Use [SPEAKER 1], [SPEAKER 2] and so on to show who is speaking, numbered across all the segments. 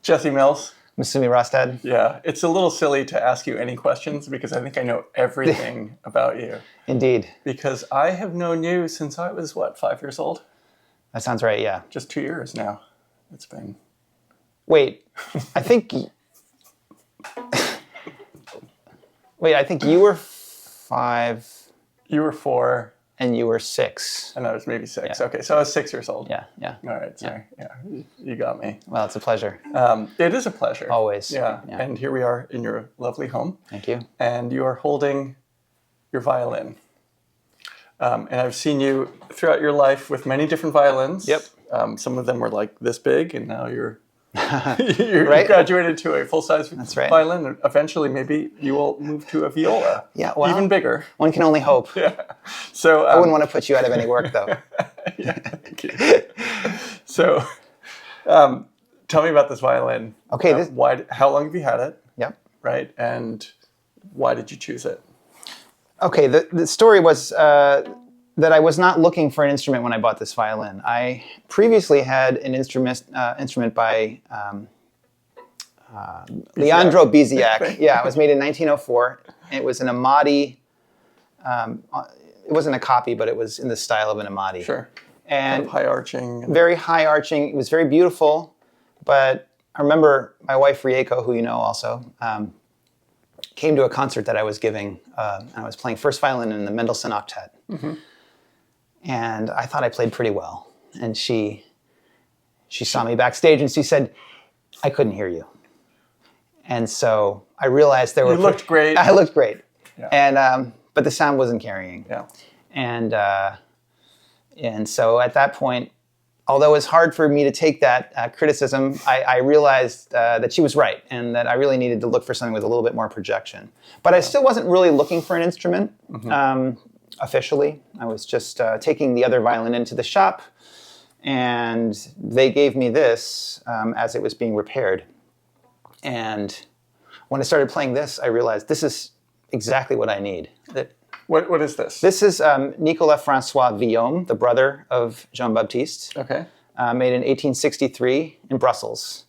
[SPEAKER 1] Jesse Mills.
[SPEAKER 2] Masumi Rostad.
[SPEAKER 1] Yeah, it's a little silly to ask you any questions because I think I know everything about you.
[SPEAKER 2] Indeed.
[SPEAKER 1] Because I have known you since I was, 5 years old?
[SPEAKER 2] That sounds right, yeah.
[SPEAKER 1] Just 2 years now. It's been...
[SPEAKER 2] Wait, I think... Wait, I think you were 5...
[SPEAKER 1] You were 4.
[SPEAKER 2] And you were 6.
[SPEAKER 1] And I was maybe 6.
[SPEAKER 2] Yeah.
[SPEAKER 1] Okay, so I was 6 years old.
[SPEAKER 2] Yeah.
[SPEAKER 1] All right, sorry. Yeah, you got me.
[SPEAKER 2] Well, it's a pleasure.
[SPEAKER 1] It is a pleasure.
[SPEAKER 2] Always.
[SPEAKER 1] Yeah, and here we are in your lovely home.
[SPEAKER 2] Thank you.
[SPEAKER 1] And you are holding your violin. And I've seen you throughout your life with many different violins.
[SPEAKER 2] Yep.
[SPEAKER 1] Some of them were like this big, and now you're
[SPEAKER 2] Right?
[SPEAKER 1] graduated to a full-size
[SPEAKER 2] right.
[SPEAKER 1] violin. And eventually, maybe you will move to a viola.
[SPEAKER 2] Yeah, well,
[SPEAKER 1] even bigger.
[SPEAKER 2] One can only hope.
[SPEAKER 1] Yeah. So
[SPEAKER 2] I wouldn't want to put you out of any work, though.
[SPEAKER 1] Yeah, thank you. So, tell me about this violin.
[SPEAKER 2] Okay.
[SPEAKER 1] How long have you had it?
[SPEAKER 2] Yep.
[SPEAKER 1] Right, and why did you choose it?
[SPEAKER 2] Okay, the story was that I was not looking for an instrument when I bought this violin. I previously had an instrument by Leandro Biziak. Yeah, it was made in 1904. It was an Amati. It wasn't a copy, but it was in the style of an Amati.
[SPEAKER 1] Sure.
[SPEAKER 2] And
[SPEAKER 1] kind of high arching.
[SPEAKER 2] Very high arching. It was very beautiful, but I remember my wife Rieko, who you know also, came to a concert that I was giving, and I was playing first violin in the Mendelssohn Octet. Mm-hmm. And I thought I played pretty well. And she saw me backstage and she said, I couldn't hear you. And so I realized there were...
[SPEAKER 1] You looked great.
[SPEAKER 2] I looked great.
[SPEAKER 1] Yeah.
[SPEAKER 2] And but the sound wasn't carrying.
[SPEAKER 1] Yeah.
[SPEAKER 2] And so at that point, although it was hard for me to take that criticism, I realized that she was right and that I really needed to look for something with a little bit more projection. But I still wasn't really looking for an instrument officially. I was just taking the other violin into the shop, and they gave me this as it was being repaired. And when I started playing this, I realized this is exactly what I need.
[SPEAKER 1] What is this?
[SPEAKER 2] This is Nicolas François Vuillaume, the brother of Jean-Baptiste.
[SPEAKER 1] Okay.
[SPEAKER 2] Made in 1863 in Brussels.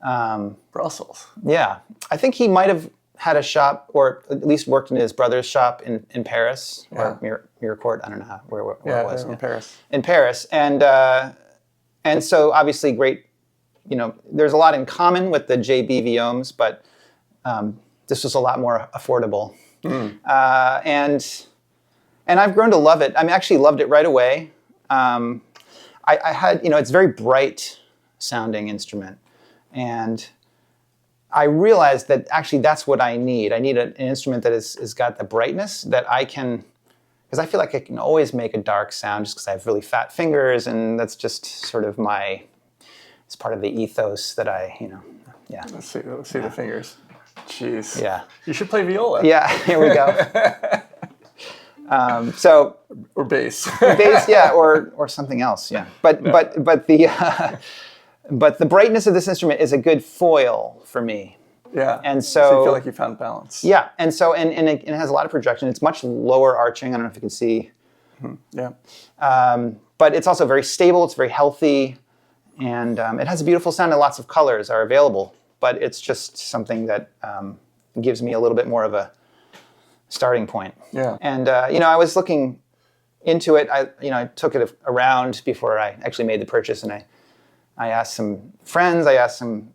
[SPEAKER 1] Brussels.
[SPEAKER 2] Yeah. I think he might have had a shop, or at least worked in his brother's shop in Paris, or Mirecourt, I don't know where it was.
[SPEAKER 1] In Paris.
[SPEAKER 2] In Paris. And so obviously great, there's a lot in common with the J.B. Vuillaumes, but this was a lot more affordable. And I've grown to love it. I actually loved it right away. I had, it's a very bright sounding instrument. And I realized that actually that's what I need. I need an instrument that has got the brightness that I can, because I feel like I can always make a dark sound just because I have really fat fingers, and that's just sort of it's part of the ethos that yeah.
[SPEAKER 1] Let's see the fingers. Jeez.
[SPEAKER 2] Yeah.
[SPEAKER 1] You should play viola.
[SPEAKER 2] Yeah, here we go.
[SPEAKER 1] Or bass.
[SPEAKER 2] Bass, yeah, or something else, yeah. But the brightness of this instrument is a good foil for me.
[SPEAKER 1] Yeah.
[SPEAKER 2] And so
[SPEAKER 1] you feel like you found balance.
[SPEAKER 2] Yeah, and so and it has a lot of projection. It's much lower arching. I don't know if you can see.
[SPEAKER 1] Yeah.
[SPEAKER 2] But it's also very stable. It's very healthy, and it has a beautiful sound. And lots of colors are available. But it's just something that gives me a little bit more of a starting point.
[SPEAKER 1] Yeah.
[SPEAKER 2] And I was looking into it. I took it around before I actually made the purchase, and I asked some friends. I asked some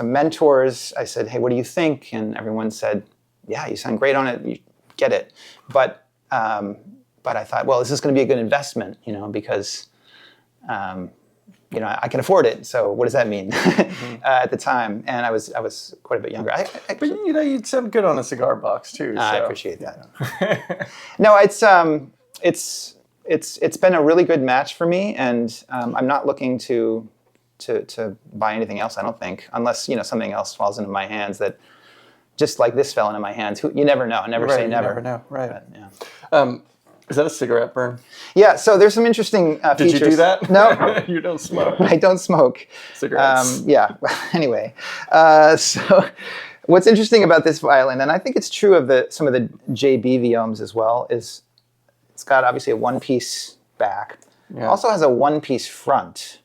[SPEAKER 2] mentors. I said, "Hey, what do you think?" And everyone said, "Yeah, you sound great on it. You get it." But I thought, well, this is going to be a good investment, because. I can afford it. So what does that mean at the time? And I was quite a bit younger.
[SPEAKER 1] But you'd sound good on a cigar box too. So.
[SPEAKER 2] I appreciate that. No, it's been a really good match for me, and I'm not looking to buy anything else. I don't think, unless something else falls into my hands that, just like this fell into my hands. You never know. Never say never.
[SPEAKER 1] You never know. Right.
[SPEAKER 2] But, yeah.
[SPEAKER 1] Is that a cigarette burn?
[SPEAKER 2] Yeah, so there's some interesting features.
[SPEAKER 1] Did you do that?
[SPEAKER 2] No.
[SPEAKER 1] You don't smoke.
[SPEAKER 2] I don't smoke.
[SPEAKER 1] Cigarettes.
[SPEAKER 2] Yeah, anyway. So what's interesting about this violin, and I think it's true of some of the J.B. Vuillaumes as well, is it's got obviously a one-piece back. Yeah. It also has a one-piece front,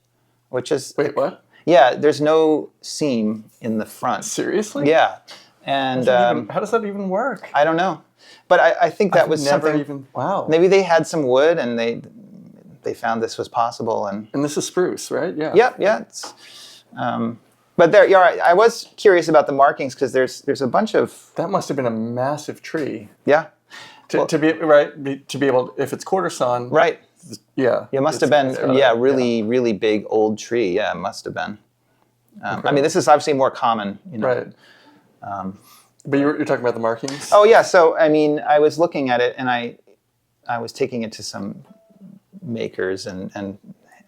[SPEAKER 2] which is...
[SPEAKER 1] Wait, what?
[SPEAKER 2] Yeah, there's no seam in the front.
[SPEAKER 1] Seriously?
[SPEAKER 2] Yeah, and
[SPEAKER 1] How does that even work?
[SPEAKER 2] I don't know, but I think that was
[SPEAKER 1] Never
[SPEAKER 2] something.
[SPEAKER 1] even. Wow.
[SPEAKER 2] Maybe they had some wood and they found this was possible, and
[SPEAKER 1] this is spruce, right? Yeah.
[SPEAKER 2] yeah. It's, but there, you're right. I was curious about the markings because there's a bunch of
[SPEAKER 1] That must have been a massive tree.
[SPEAKER 2] yeah.
[SPEAKER 1] To be able, if it's quarter sawn.
[SPEAKER 2] Right.
[SPEAKER 1] Yeah.
[SPEAKER 2] It must have been really big old tree. Yeah, it must have been. I mean, this is obviously more common, you know.
[SPEAKER 1] Right. But you're talking about the markings.
[SPEAKER 2] Oh yeah. So I mean, I was looking at it and I was taking it to some makers and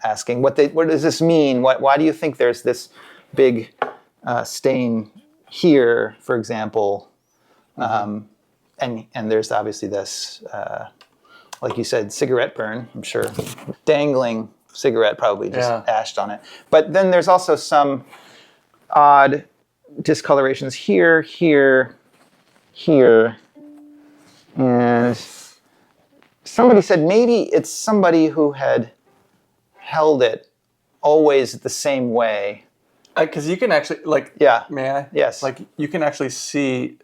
[SPEAKER 2] asking what does this mean? Why do you think there's this big stain here, for example? And there's obviously this, like you said, cigarette burn, I'm sure. Dangling cigarette probably just ashed on it. But then there's also some odd discolorations here, here, here. And somebody said maybe it's somebody who had held it always the same way.
[SPEAKER 1] Because you can actually, like,
[SPEAKER 2] Yeah.
[SPEAKER 1] may I?
[SPEAKER 2] Yes.
[SPEAKER 1] Like, you can actually see,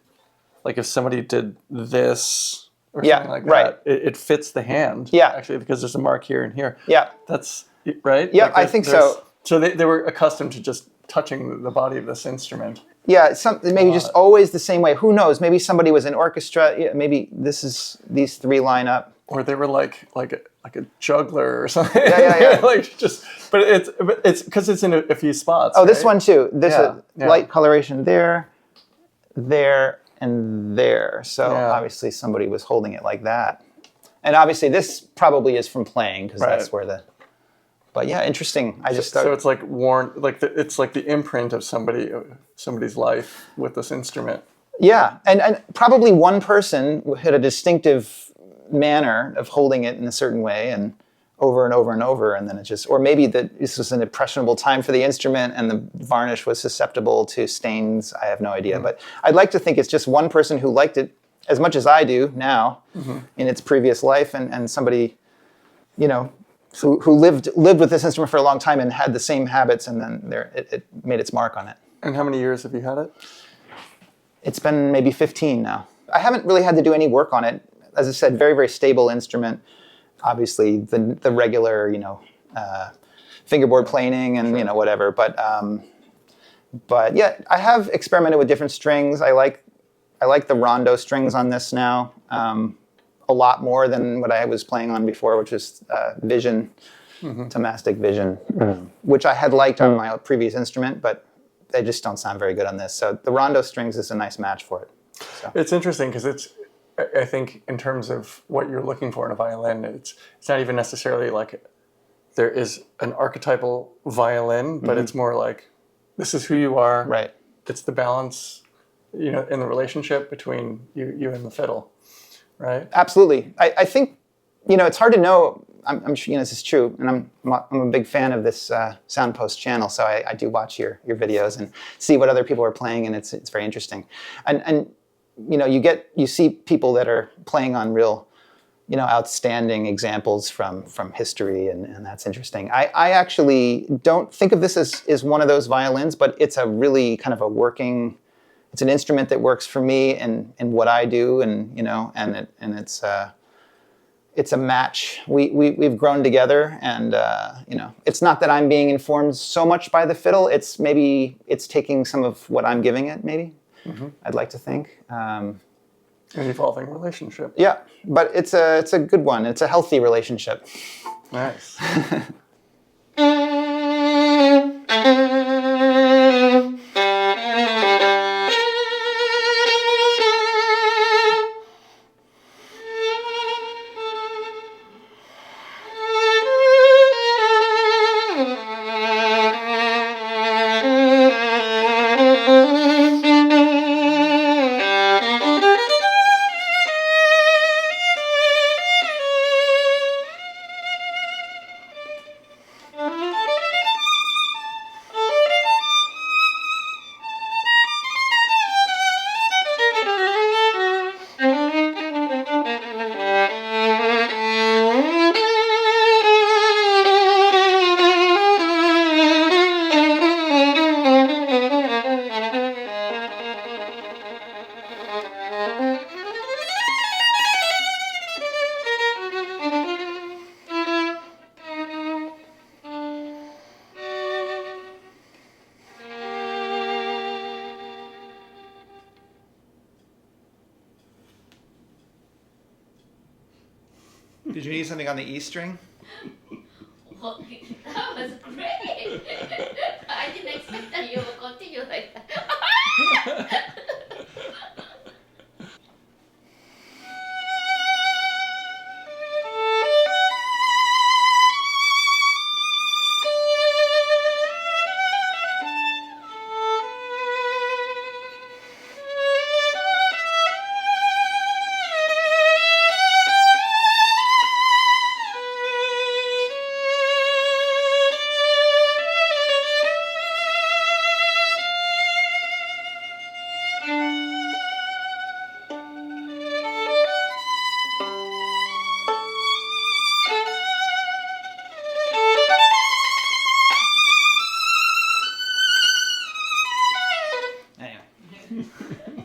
[SPEAKER 1] like, if somebody did this or
[SPEAKER 2] Yeah,
[SPEAKER 1] something like
[SPEAKER 2] right.
[SPEAKER 1] that, it fits the hand.
[SPEAKER 2] Yeah.
[SPEAKER 1] Actually, because there's a mark here and here.
[SPEAKER 2] Yeah.
[SPEAKER 1] That's, right?
[SPEAKER 2] Yeah,
[SPEAKER 1] Like,
[SPEAKER 2] I think so.
[SPEAKER 1] So they were accustomed to just touching the body of this instrument.
[SPEAKER 2] Yeah, maybe just always the same way. Who knows? Maybe somebody was in orchestra. Yeah, maybe these three line up.
[SPEAKER 1] Or they were like a juggler or something.
[SPEAKER 2] Yeah.
[SPEAKER 1] But it's because it's in a few spots.
[SPEAKER 2] Oh, this
[SPEAKER 1] right?
[SPEAKER 2] one too. There's a
[SPEAKER 1] Yeah.
[SPEAKER 2] light coloration there, and there. So
[SPEAKER 1] Yeah.
[SPEAKER 2] obviously somebody was holding it like that. And obviously this probably is from playing because
[SPEAKER 1] Right.
[SPEAKER 2] that's where the. But yeah, interesting. I just
[SPEAKER 1] So it's like worn, like it's like the imprint of somebody's life with this instrument.
[SPEAKER 2] Yeah, and probably one person had a distinctive manner of holding it in a certain way, and over and over and over, and then it just, or maybe that this was an impressionable time for the instrument, and the varnish was susceptible to stains. I have no idea, but I'd like to think it's just one person who liked it as much as I do now in its previous life, and somebody, you know, who lived with this instrument for a long time and had the same habits, and then it made its mark on it.
[SPEAKER 1] And how many years have you had it?
[SPEAKER 2] It's been maybe 15 now. I haven't really had to do any work on it. As I said, very, very stable instrument. Obviously, the regular, you know, fingerboard planing and, you know, whatever. But yeah, I have experimented with different strings. I like the rondo strings on this now a lot more than what I was playing on before, which is Vision, Tomastic Vision, which I had liked on my previous instrument, but they just don't sound very good on this. So the rondo strings is a nice match for it. So.
[SPEAKER 1] It's interesting because I think in terms of what you're looking for in a violin, it's not even necessarily like there is an archetypal violin, but it's more like this is who you are.
[SPEAKER 2] Right.
[SPEAKER 1] It's the balance, you know, in the relationship between you and the fiddle, right?
[SPEAKER 2] Absolutely. I think, you know, it's hard to know. I'm sure, you know, this is true, and I'm a big fan of this SOUNDPOST channel, so I do watch your videos and see what other people are playing, and it's very interesting. And you know, you see people that are playing on real, you know, outstanding examples from history, and that's interesting. I actually don't think of this as one of those violins, but it's a really kind of it's an instrument that works for me and what I do, and you know, and it's a match. We've grown together, and you know, it's not that I'm being informed so much by the fiddle. It's taking some of what I'm giving it. Maybe I'd like to think.
[SPEAKER 1] An evolving relationship.
[SPEAKER 2] Yeah, but it's a good one. It's a healthy relationship.
[SPEAKER 1] Nice.
[SPEAKER 2] Did you need something on the E string?
[SPEAKER 3] Oh, that was great. I didn't expect that you would continue like that.
[SPEAKER 2] Anyway.